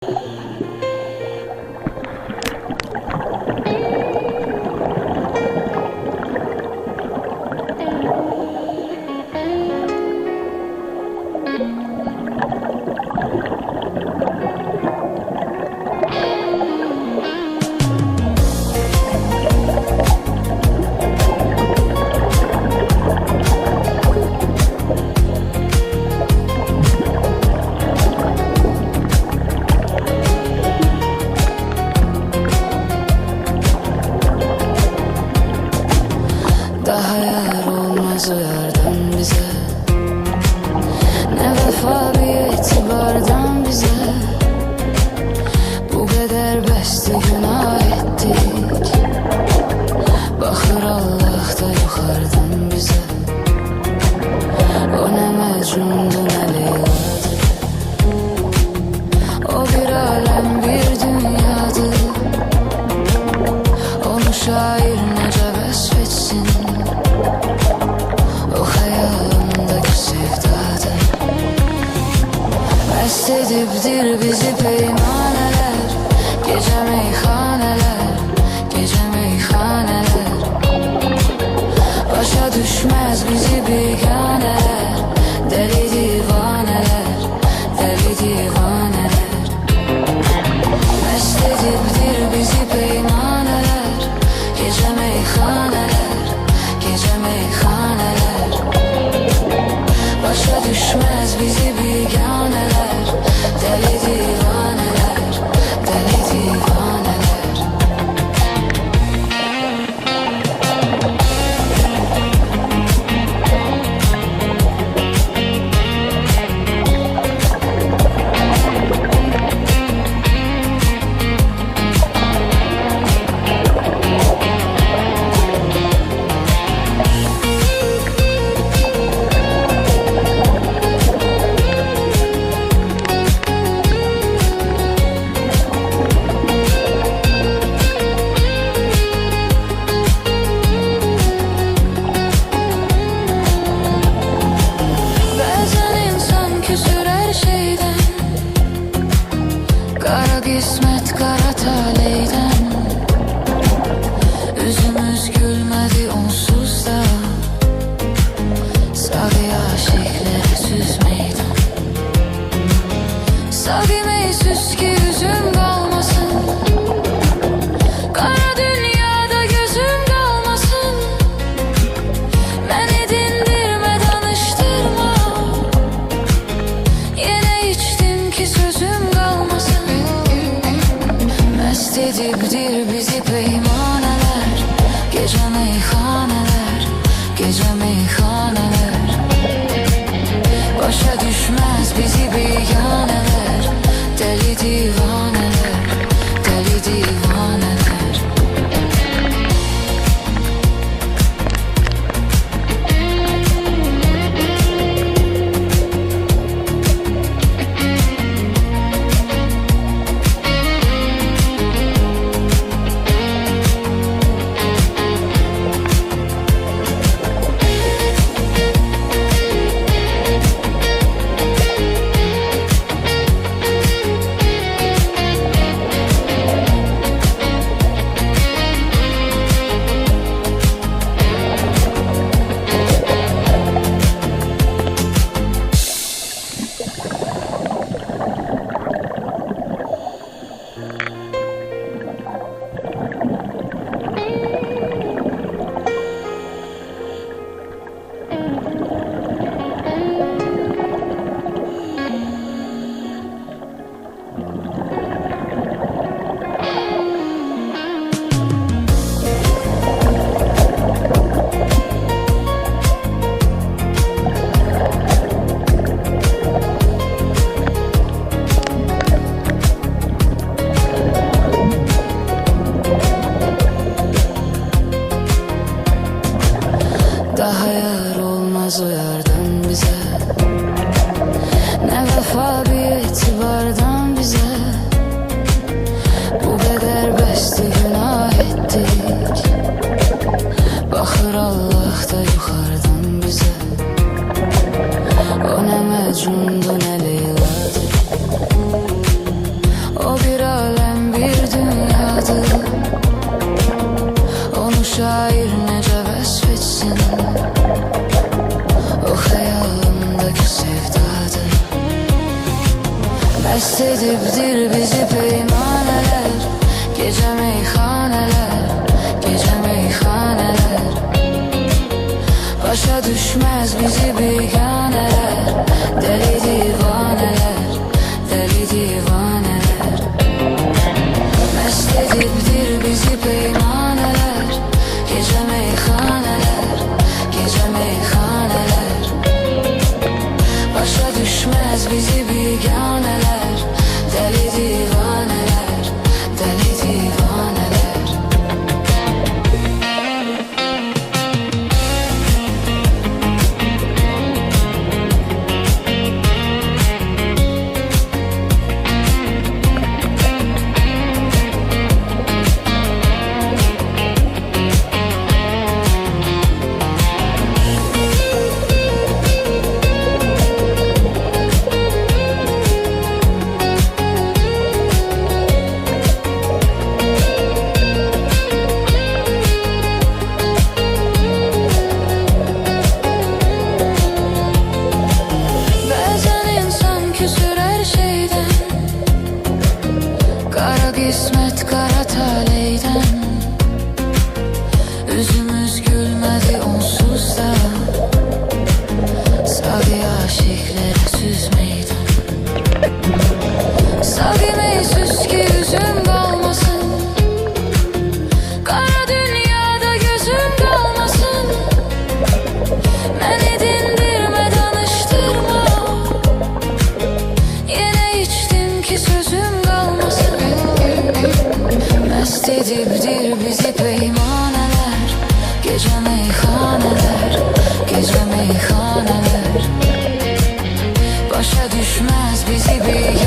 Daha yer olmaz o yerden bize, ne vefa bir itibardan bize. Bu kadar beste günah ettik, bakır Allah da yukarıdan bize. O ne Mecnun'du ne Leyla'dı, o bir alem bir dünyadı. Onu şair nece vesfetsin, o hayalımdaki sevdadı. Mest edipdir bizi peymaneler, gece meyhaneler, gece meyhaneler. Başa düşmez bizi biganeler, deli divaneler, deli divaneler. Mest edipdir bizi peymaneler, gece meyhaneler, gece meyhaneler. Başa düşmez bizi biganeler, deli divaneler, deli divaneler. Kara kısmet kara taleyden, yüzümüz gülmedi onsuz da. Savi aşıklara süz meydan, savi meysüz ki yüzüm kalmasın. Kara dünyada gözüm kalmasın. Beni dindirme danıştırma, yine içtim ki sözüm kalmasın. Mest edipdir bizi peymaneler, gece meyhaneler, gece meyhaneler. Başa düşmez bizi biganeler, deli divaneler, deli divaneler. Mest edipdir bizi peymaneler, gece meyhaneler, gece meyhaneler. Başa düşmez bizi biganeler, deli divaneler, deli divaneler. Mest edipdir bizi peymaneler, gece meyhaneler, gece meyhaneler. Başa düşmez bizi biganeler, deli divaneler, deli divaneler. Kara kısmet kara taleyden, yüzümüz gülmedi onsuz da. Savi aşıklara süz meydan, savi meysüz ki yüzüm kalmasın, kara dünyada gözüm kalmasın. Beni dindirme danıştırma, yine içtim ki sözüm kalmasın. Mest edipdir bizi peymaneler, gece meyhaneler, gece meyhaneler. Başa düşmez bizi bir